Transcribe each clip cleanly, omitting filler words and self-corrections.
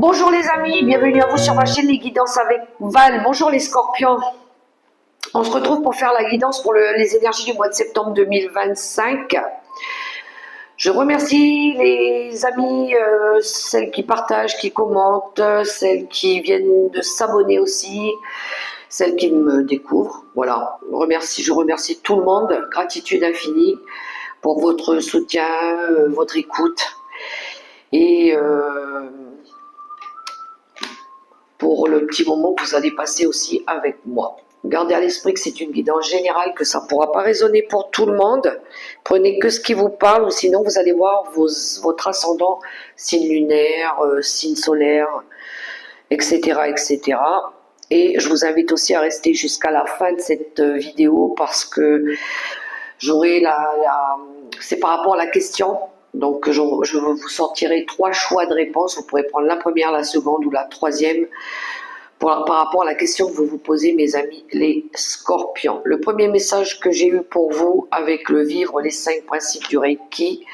Bonjour les amis, bienvenue à vous sur ma chaîne Les Guidances avec Val. Bonjour les scorpions. On se retrouve pour faire la guidance pour les énergies du mois de septembre 2025. Je remercie les amis, celles qui partagent, qui commentent, celles qui viennent de s'abonner aussi, celles qui me découvrent. Voilà, je remercie tout le monde, gratitude infinie pour votre soutien, votre écoute et pour le petit moment que vous allez passer aussi avec moi. Gardez à l'esprit que c'est une guidance générale, que ça ne pourra pas résonner pour tout le monde. Prenez que ce qui vous parle, ou sinon vous allez voir votre ascendant, signe lunaire, signe solaire, etc., etc. Et je vous invite aussi à rester jusqu'à la fin de cette vidéo parce que j'aurai c'est par rapport à la question. Donc je vous sortirai 3 choix de réponse. Vous pourrez prendre la première, la seconde ou la troisième par rapport à la question que vous vous posez, mes amis les scorpions. Le premier message que j'ai eu pour vous avec le vivre les 5 principes du Reiki,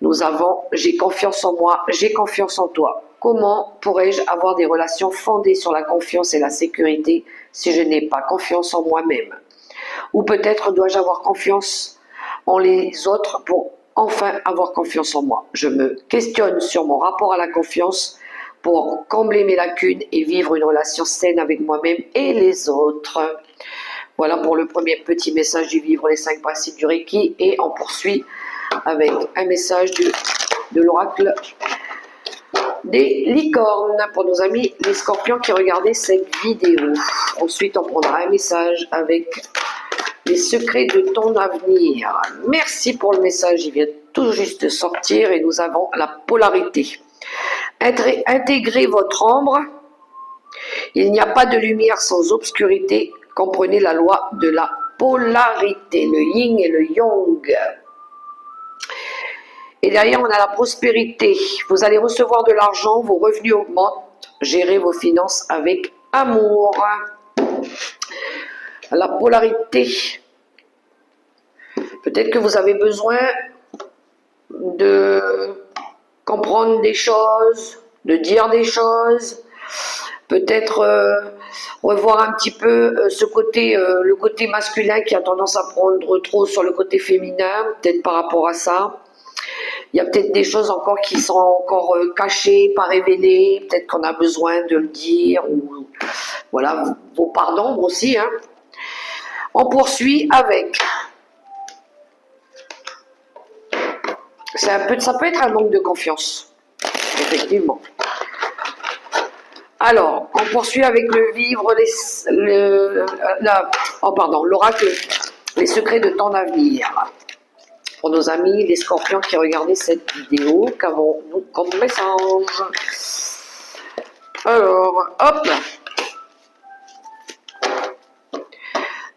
nous avons « J'ai confiance en moi, j'ai confiance en toi ». Comment pourrais-je avoir des relations fondées sur la confiance et la sécurité si je n'ai pas confiance en moi-même? Ou peut-être dois-je avoir confiance en les autres pour enfin avoir confiance en moi? Je me questionne sur mon rapport à la confiance pour combler mes lacunes et vivre une relation saine avec moi-même et les autres. Voilà pour le premier petit message du vivre les 5 principes du Reiki, et on poursuit avec un message de l'oracle des licornes pour nos amis les scorpions qui regardaient cette vidéo. Ensuite on prendra un message avec les secrets de ton avenir. Merci pour le message, il vient tout juste de sortir et nous avons la polarité. Intégrez votre ombre, il n'y a pas de lumière sans obscurité, comprenez la loi de la polarité, le yin et le yang. Et derrière on a la prospérité, vous allez recevoir de l'argent, vos revenus augmentent, gérez vos finances avec amour. La polarité, peut-être que vous avez besoin de comprendre des choses, de dire des choses, peut-être revoir un petit peu ce côté, le côté masculin qui a tendance à prendre trop sur le côté féminin, peut-être par rapport à ça. Il y a peut-être des choses encore qui sont encore cachées, pas révélées, peut-être qu'on a besoin de le dire, ou voilà, vos parts d'ombre aussi, hein. On poursuit avec... Ça peut être un manque de confiance, effectivement. Alors, on poursuit avec le vivre, l'oracle, les secrets de ton avenir. Pour nos amis, les scorpions qui regardaient cette vidéo, qu'avons-nous comme message? Alors, hop.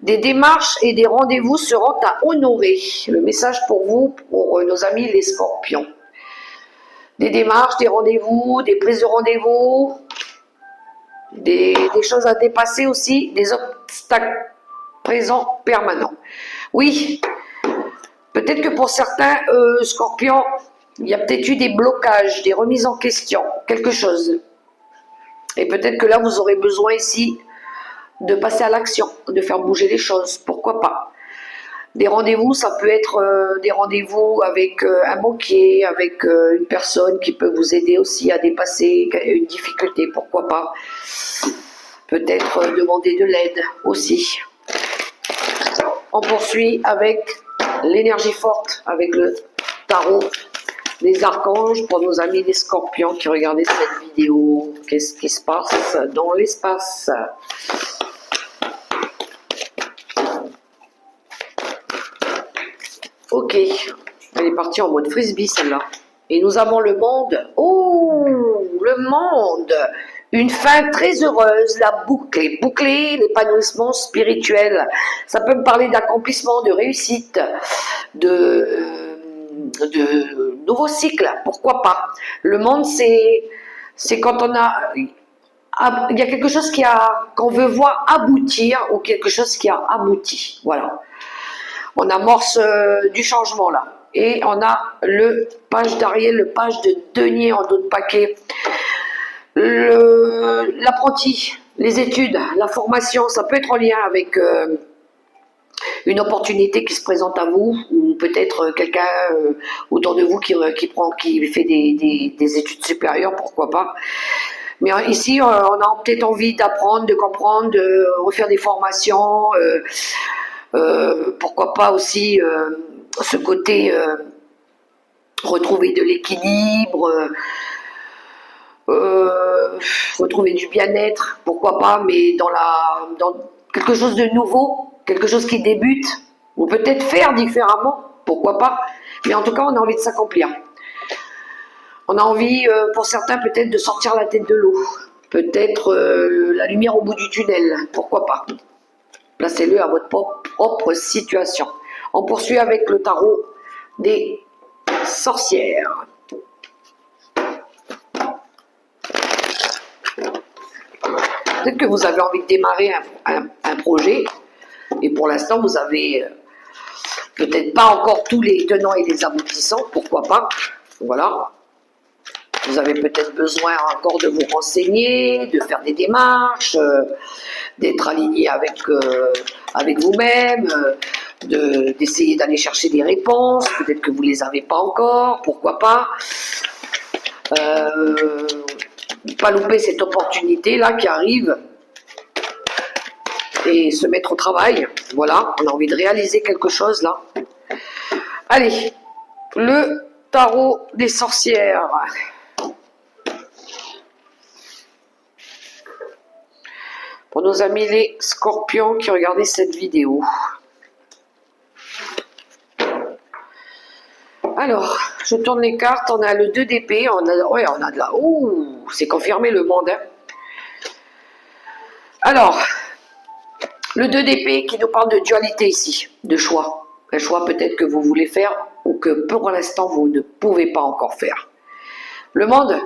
Des démarches et des rendez-vous seront à honorer. Le message pour vous, pour nos amis les scorpions. Des démarches, des rendez-vous, des prises de rendez-vous, des choses à dépasser aussi, des obstacles présents permanents. Oui, peut-être que pour certains scorpions, il y a peut-être eu des blocages, des remises en question, quelque chose. Et peut-être que là, vous aurez besoin ici de passer à l'action, de faire bouger les choses, pourquoi pas. Des rendez-vous, ça peut être des rendez-vous avec un banquier, avec une personne qui peut vous aider aussi à dépasser une difficulté, pourquoi pas. Peut-être demander de l'aide aussi. On poursuit avec l'énergie forte, avec le tarot des archanges pour nos amis les scorpions qui regardaient cette vidéo. Qu'est-ce qui se passe dans l'espace? Ok, elle est partie en mode frisbee celle-là. Et nous avons le monde. Oh, le monde. Une fin très heureuse, la bouclée. Bouclée, l'épanouissement spirituel. Ça peut me parler d'accomplissement, de réussite, de nouveaux cycles, pourquoi pas. Le monde, c'est quand on a... Il y a quelque chose qu'on veut voir aboutir ou quelque chose qui a abouti. Voilà. On amorce du changement là. Et on a le page d'Ariel, le page de denier en dos de paquet. L'apprenti, les études, la formation, ça peut être en lien avec une opportunité qui se présente à vous, ou peut-être quelqu'un autour de vous qui fait des études supérieures, pourquoi pas. Mais ici, on a peut-être envie d'apprendre, de comprendre, de refaire des formations, pourquoi pas aussi ce côté retrouver de l'équilibre, retrouver du bien-être, pourquoi pas, mais dans quelque chose de nouveau, quelque chose qui débute, ou peut-être faire différemment, pourquoi pas, mais en tout cas on a envie de s'accomplir. On a envie, pour certains peut-être, de sortir la tête de l'eau, peut-être la lumière au bout du tunnel, pourquoi pas. Placez-le à votre propre situation. On poursuit avec le tarot des sorcières. Peut-être que vous avez envie de démarrer un projet et pour l'instant vous avez peut-être pas encore tous les tenants et les aboutissants, pourquoi pas, voilà. Vous avez peut-être besoin encore de vous renseigner, de faire des démarches, d'être aligné avec vous-même, d'essayer d'aller chercher des réponses, peut-être que vous ne les avez pas encore, pourquoi pas. Pas louper cette opportunité-là qui arrive et se mettre au travail. Voilà, on a envie de réaliser quelque chose là. Allez, le tarot des sorcières. Pour nos amis les scorpions qui regardaient cette vidéo. Alors, je tourne les cartes, on a le 2 d'épée, on a de la... Ouh, c'est confirmé le monde. Hein. Alors, le 2 d'épée qui nous parle de dualité ici, de choix. Un choix peut-être que vous voulez faire ou que pour l'instant vous ne pouvez pas encore faire. Le monde,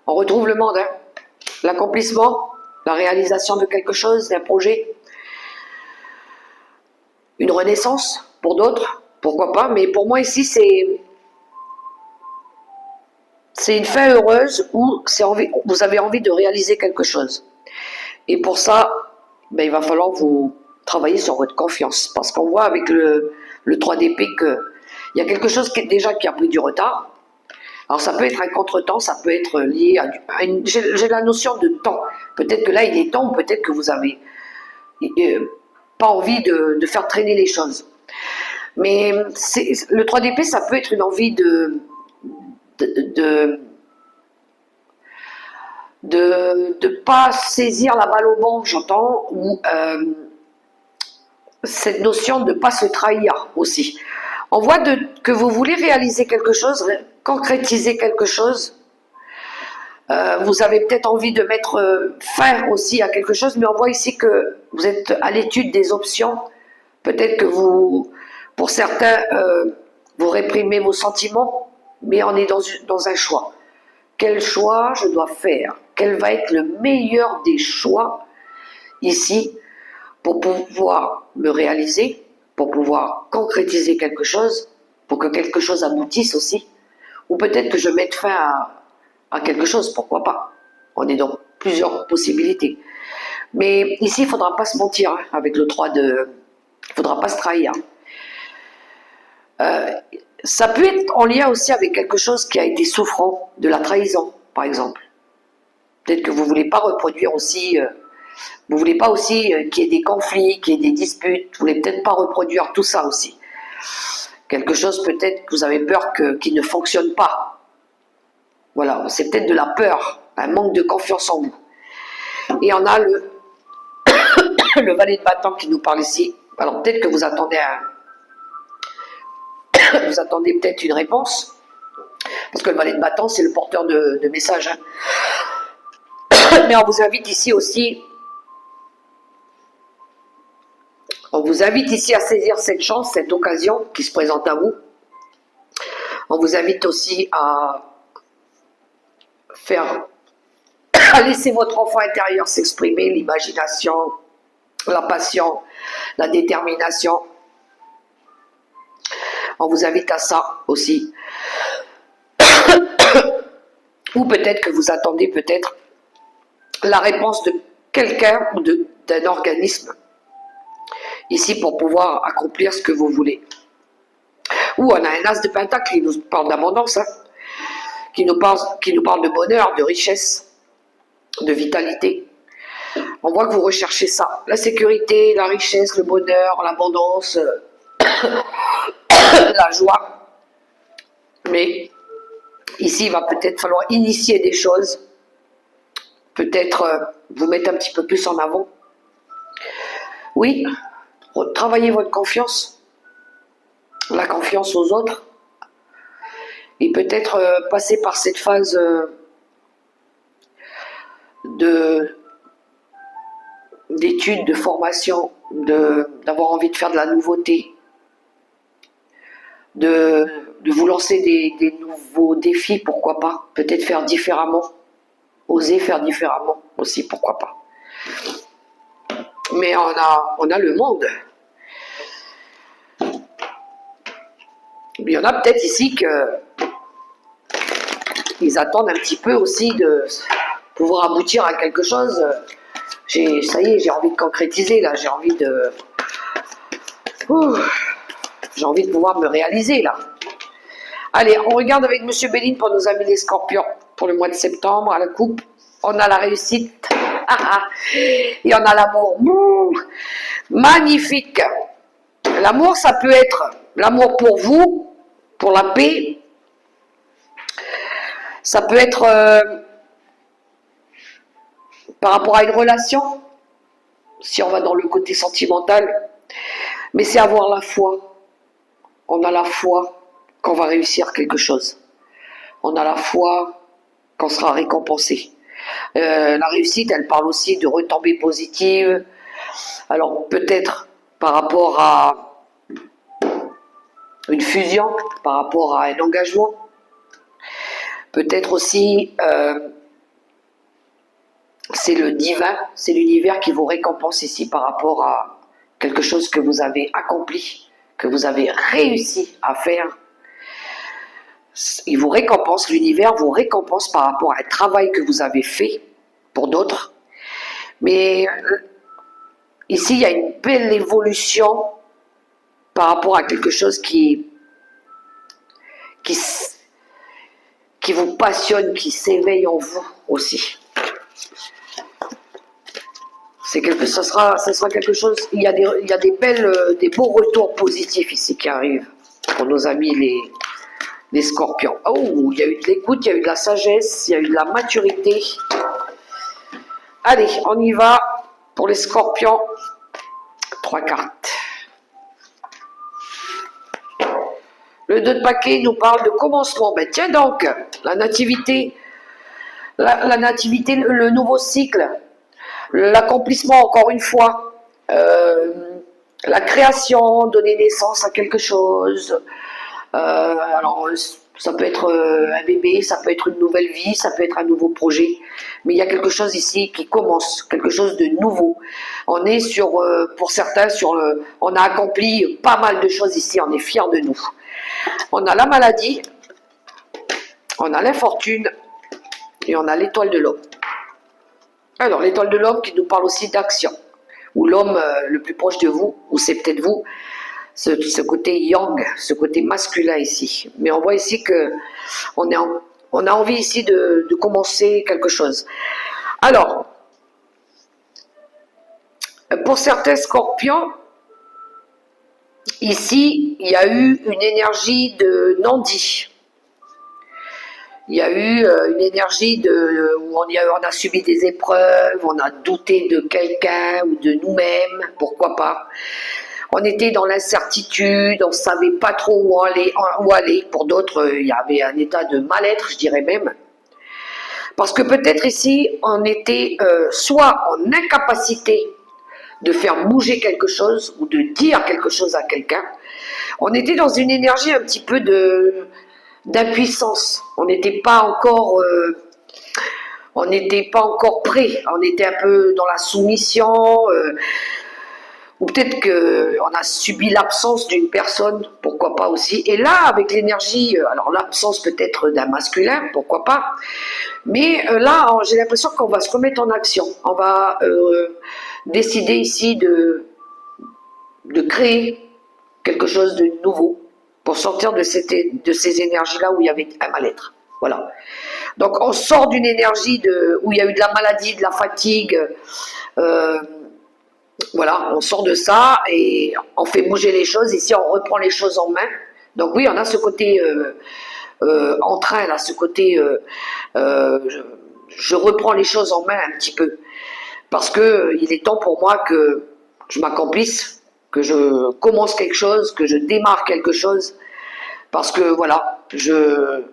on retrouve le monde. Hein. L'accomplissement, la réalisation de quelque chose, d'un projet. Une renaissance pour d'autres, pourquoi pas. Mais pour moi ici, c'est une fin heureuse où vous avez envie de réaliser quelque chose. Et pour ça, ben, il va falloir vous travailler sur votre confiance. Parce qu'on voit avec le 3 d'épée qu'il y a quelque chose qui a pris du retard. Alors ça peut être un contretemps, ça peut être lié à j'ai la notion de temps. Peut-être que là il est temps, peut-être que vous avez pas envie de faire traîner les choses. Mais le 3 d'épée, ça peut être une envie de pas saisir la balle au bon, j'entends, ou cette notion de ne pas se trahir aussi. On voit que vous voulez réaliser quelque chose, concrétiser quelque chose. Vous avez peut-être envie de mettre fin aussi à quelque chose, mais on voit ici que vous êtes à l'étude des options. Peut-être que pour certains, vous réprimez vos sentiments, mais on est dans un choix. Quel choix je dois faire? Quel va être le meilleur des choix ici pour pouvoir me réaliser, pour pouvoir concrétiser quelque chose, pour que quelque chose aboutisse aussi, ou peut-être que je mette fin à quelque chose, pourquoi pas. On est dans plusieurs possibilités. Mais ici, il ne faudra pas se mentir hein, avec le 3 de... Il ne faudra pas se trahir. Ça peut être en lien aussi avec quelque chose qui a été souffrant, de la trahison, par exemple. Peut-être que vous ne voulez pas reproduire aussi... vous ne voulez pas aussi qu'il y ait des conflits, qu'il y ait des disputes. Vous ne voulez peut-être pas reproduire tout ça aussi. Quelque chose peut-être que vous avez peur qui ne fonctionne pas. Voilà, c'est peut-être de la peur, un manque de confiance en vous. Et on a le valet de bâton qui nous parle ici. Alors peut-être que vous attendez vous attendez peut-être une réponse. Parce que le valet de bâton, c'est le porteur de messages. Hein. Mais on vous invite ici aussi... On vous invite ici à saisir cette chance, cette occasion qui se présente à vous. On vous invite aussi à laisser votre enfant intérieur s'exprimer, l'imagination, la passion, la détermination. On vous invite à ça aussi. Ou peut-être que vous attendez peut-être la réponse de quelqu'un ou d'un organisme ici pour pouvoir accomplir ce que vous voulez. Ou on a un as de pentacle qui nous parle d'abondance, hein, qui nous parle de bonheur, de richesse, de vitalité. On voit que vous recherchez ça, la sécurité, la richesse, le bonheur, l'abondance, la joie. Mais ici, il va peut-être falloir initier des choses, peut-être vous mettre un petit peu plus en avant. Oui, travaillez votre confiance, la confiance aux autres, et peut-être passer par cette phase d'études, de formation, d'avoir envie de faire de la nouveauté, de vous lancer des nouveaux défis, pourquoi pas, peut-être faire différemment, oser faire différemment aussi, pourquoi pas. Mais on a le monde. Il y en a peut-être ici qu'ils attendent un petit peu aussi de pouvoir aboutir à quelque chose. Ça y est, j'ai envie de concrétiser là, j'ai envie de pouvoir me réaliser là. Allez, on regarde avec Monsieur Béline pour nos amis les scorpions pour le mois de septembre à la coupe. On a la réussite et on a l'amour. Magnifique. L'amour, ça peut être l'amour pour vous, pour la paix. Ça peut être par rapport à une relation, si on va dans le côté sentimental. Mais c'est avoir la foi. On a la foi qu'on va réussir quelque chose. On a la foi qu'on sera récompensé. La réussite, elle parle aussi de retombées positives. Alors peut-être par rapport à une fusion, par rapport à un engagement. Peut-être aussi, c'est le divin, c'est l'univers qui vous récompense ici par rapport à quelque chose que vous avez accompli, que vous avez réussi à faire. Il vous récompense, l'univers vous récompense par rapport à un travail que vous avez fait pour d'autres. Mais ici, il y a une belle évolution par rapport à quelque chose qui vous passionne, qui s'éveille en vous aussi. Ça sera quelque chose. Il y a des beaux retours positifs ici qui arrivent pour nos amis les scorpions. Oh, il y a eu de l'écoute, il y a eu de la sagesse, il y a eu de la maturité. Allez, on y va pour les scorpions. 3 cartes. Le 2 de paquet nous parle de commencement. Ben tiens donc, la nativité, le nouveau cycle, l'accomplissement encore une fois, la création, donner naissance à quelque chose. Alors ça peut être un bébé, ça peut être une nouvelle vie, ça peut être un nouveau projet, mais il y a quelque chose ici qui commence, quelque chose de nouveau. On est pour certains, on a accompli pas mal de choses ici, on est fiers de nous. On a la maladie, on a l'infortune et on a l'étoile de l'homme. Alors l'étoile de l'homme qui nous parle aussi d'action, ou l'homme le plus proche de vous, ou c'est peut-être vous, ce côté yang, ce côté masculin ici. Mais on voit ici que on a envie ici de commencer quelque chose. Alors, pour certains scorpions, ici, il y a eu une énergie de non-dit. Il y a eu une énergie où on a subi des épreuves, on a douté de quelqu'un ou de nous-mêmes, pourquoi pas. On était dans l'incertitude, on ne savait pas trop où aller. Pour d'autres, il y avait un état de mal-être, je dirais même. Parce que peut-être ici, on était soit en incapacité de faire bouger quelque chose ou de dire quelque chose à quelqu'un. On était dans une énergie un petit peu d'impuissance. On n'était pas encore prêt. On était un peu dans la soumission. ou peut-être qu'on a subi l'absence d'une personne, pourquoi pas aussi. Et là, avec l'énergie, alors l'absence peut-être d'un masculin, pourquoi pas. Mais là, j'ai l'impression qu'on va se remettre en action. On va décider ici de créer quelque chose de nouveau pour sortir de ces énergies-là où il y avait un mal-être. Voilà. Donc on sort d'une énergie où il y a eu de la maladie, de la fatigue. Voilà, on sort de ça et on fait bouger les choses. Ici, on reprend les choses en main. Donc oui, on a ce côté en train, là, ce côté je reprends les choses en main un petit peu. Parce que il est temps pour moi que je m'accomplisse, que je commence quelque chose, que je démarre quelque chose. Parce que voilà, je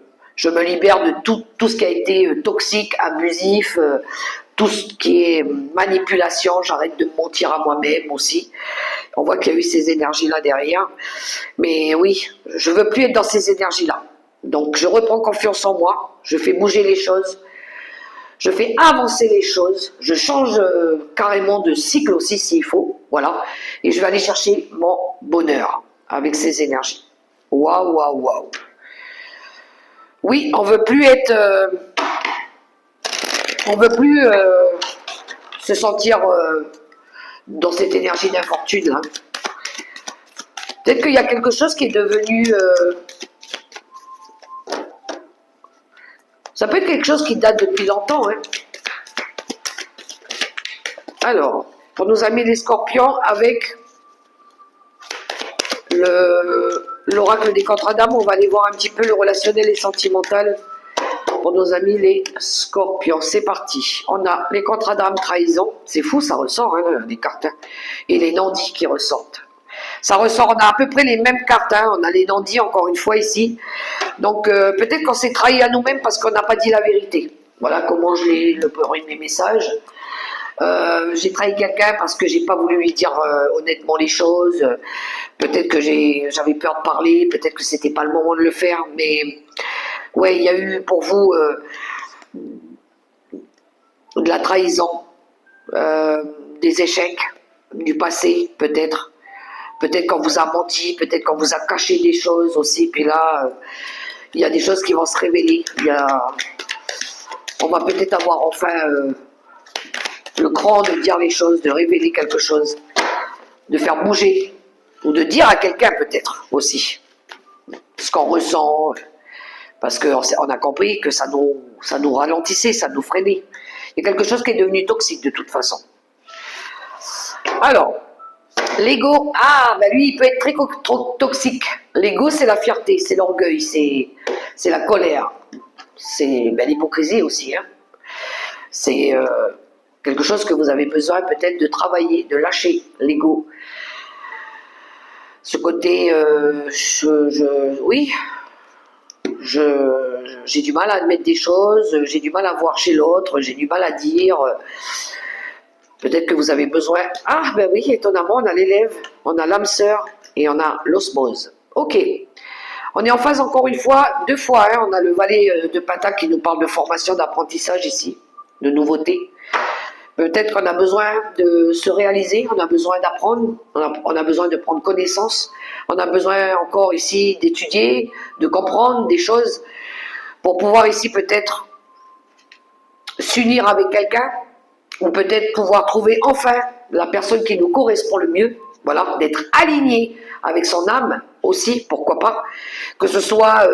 me libère de tout ce qui a été toxique, abusif, tout ce qui est manipulation, j'arrête de me mentir à moi-même aussi. On voit qu'il y a eu ces énergies-là derrière. Mais oui, je veux plus être dans ces énergies-là. Donc je reprends confiance en moi, je fais bouger les choses, je fais avancer les choses, je change carrément de cycle aussi s'il faut, voilà. Et je vais aller chercher mon bonheur avec ces énergies. Waouh, waouh, waouh. Oui, on veut plus être... on veut plus se sentir dans cette énergie d'infortune. Hein. Peut-être qu'il y a quelque chose qui est devenu... ça peut être quelque chose qui date depuis longtemps. Hein. Alors, pour nos amis les scorpions, avec l'oracle des contrats d'âme, on va aller voir un petit peu le relationnel et sentimental pour nos amis les scorpions. C'est parti. On a les contrats d'âme, trahison. C'est fou, ça ressort, hein, les cartes. Hein. Et les nandis qui ressortent. Ça ressort, on a à peu près les mêmes cartes. Hein. On a les nandis, encore une fois, ici. Donc, peut-être qu'on s'est trahi à nous-mêmes parce qu'on n'a pas dit la vérité. Voilà comment je l'ai le mes messages. J'ai trahi quelqu'un parce que j'ai pas voulu lui dire honnêtement les choses. Peut-être que j'avais peur de parler, peut-être que c'était pas le moment de le faire, mais ouais, il y a eu pour vous de la trahison, des échecs du passé, peut-être. Peut-être qu'on vous a menti, peut-être qu'on vous a caché des choses aussi, puis là, il y a des choses qui vont se révéler. On va peut-être avoir enfin le cran de dire les choses, de révéler quelque chose, de faire bouger, ou de dire à quelqu'un peut-être aussi ce qu'on ressent, parce qu'on a compris que ça nous ralentissait, ça nous freinait. Il y a quelque chose qui est devenu toxique de toute façon. Alors, l'ego, ben lui il peut être très toxique. L'ego c'est la fierté, c'est l'orgueil, c'est la colère, c'est l'hypocrisie aussi. Hein. C'est quelque chose que vous avez besoin peut-être de travailler, de lâcher l'ego. Ce côté, oui, j'ai du mal à admettre des choses, j'ai du mal à voir chez l'autre, j'ai du mal à dire. Peut-être que vous avez besoin... Ah, ben oui, étonnamment, on a l'élève, on a l'âme sœur et on a l'osmose. Ok. On est en phase encore une fois, deux fois. Hein, on a le valet de Pentacle qui nous parle de formation, d'apprentissage ici, de nouveauté. Peut-être qu'on a besoin de se réaliser, on a besoin d'apprendre, on a besoin de prendre connaissance, on a besoin encore ici d'étudier, de comprendre des choses pour pouvoir ici peut-être s'unir avec quelqu'un ou peut-être pouvoir trouver enfin la personne qui nous correspond le mieux, voilà, d'être aligné avec son âme aussi, pourquoi pas, que ce soit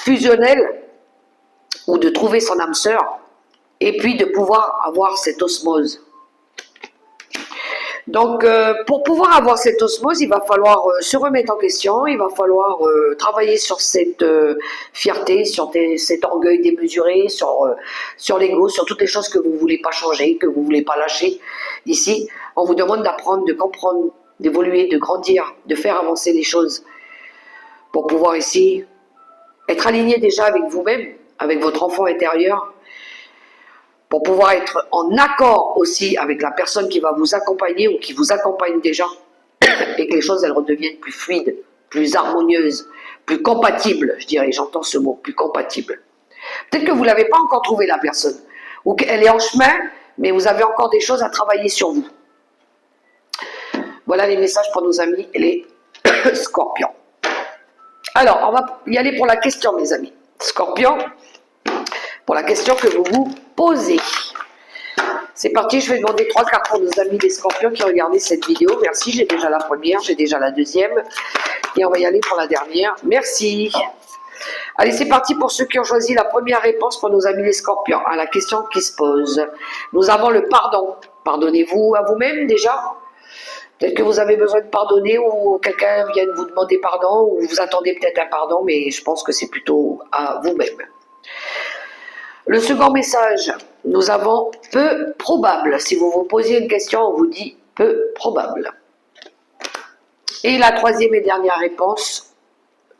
fusionnel ou de trouver son âme sœur, et puis de pouvoir avoir cette osmose. Donc, pour pouvoir avoir cette osmose, il va falloir se remettre en question, il va falloir travailler sur cette fierté, sur cet orgueil démesuré, sur l'ego, sur toutes les choses que vous ne voulez pas changer, que vous ne voulez pas lâcher. Ici, on vous demande d'apprendre, de comprendre, d'évoluer, de grandir, de faire avancer les choses pour pouvoir ici être aligné déjà avec vous-même, avec votre enfant intérieur, pour pouvoir être en accord aussi avec la personne qui va vous accompagner ou qui vous accompagne déjà, et que les choses elles redeviennent plus fluides, plus harmonieuses, plus compatibles, je dirais, j'entends ce mot, plus compatible. Peut-être que vous ne l'avez pas encore trouvé la personne, ou qu'elle est en chemin, mais vous avez encore des choses à travailler sur vous. Voilà les messages pour nos amis les scorpions. Alors, on va y aller pour la question, mes amis. Scorpion, pour la question que vous vous posez. C'est parti, je vais demander 3 cartes pour nos amis les scorpions qui ont regardé cette vidéo. Merci, j'ai déjà la première, j'ai déjà la deuxième. Et on va y aller pour la dernière. Merci. Allez, c'est parti pour ceux qui ont choisi la première réponse pour nos amis les scorpions à la question qui se pose. Nous avons le pardon. Pardonnez-vous à vous-même déjà. Peut-être que vous avez besoin de pardonner ou quelqu'un vient vous demander pardon ou vous attendez peut-être un pardon, mais je pense que c'est plutôt à vous-même. Le second message, nous avons peu probable. Si vous vous posiez une question, on vous dit peu probable. Et la troisième et dernière réponse,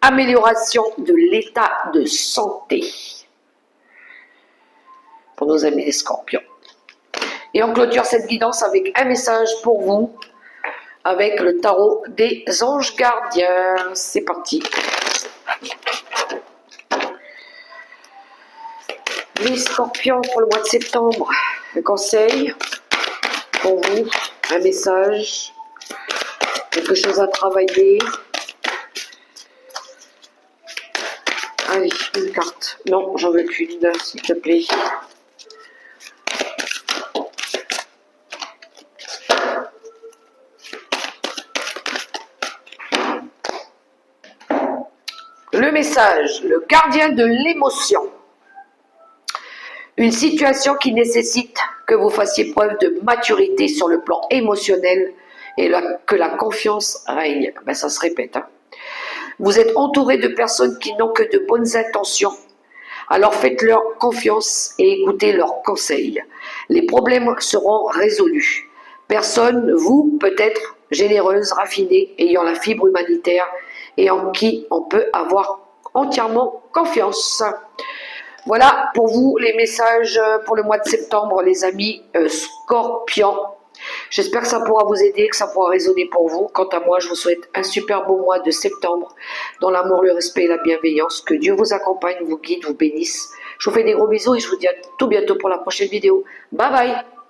amélioration de l'état de santé pour nos amis les scorpions. Et on clôture cette guidance avec un message pour vous, avec le tarot des anges gardiens. C'est parti. Les scorpions pour le mois de septembre, un conseil pour vous, un message, quelque chose à travailler. Allez, une carte. Non, j'en veux qu'une, s'il te plaît. Le message, le gardien de l'émotion. Une situation qui nécessite que vous fassiez preuve de maturité sur le plan émotionnel et que la confiance règne. Ben, ça se répète. Hein. Vous êtes entouré de personnes qui n'ont que de bonnes intentions. Alors faites-leur confiance et écoutez leurs conseils. Les problèmes seront résolus. Personne, vous, peut-être, généreuse, raffinée, ayant la fibre humanitaire et en qui on peut avoir entièrement confiance. Voilà pour vous les messages pour le mois de septembre, les amis scorpions. J'espère que ça pourra vous aider, que ça pourra résonner pour vous. Quant à moi, je vous souhaite un super beau mois de septembre, dans l'amour, le respect et la bienveillance. Que Dieu vous accompagne, vous guide, vous bénisse. Je vous fais des gros bisous et je vous dis à tout bientôt pour la prochaine vidéo. Bye bye!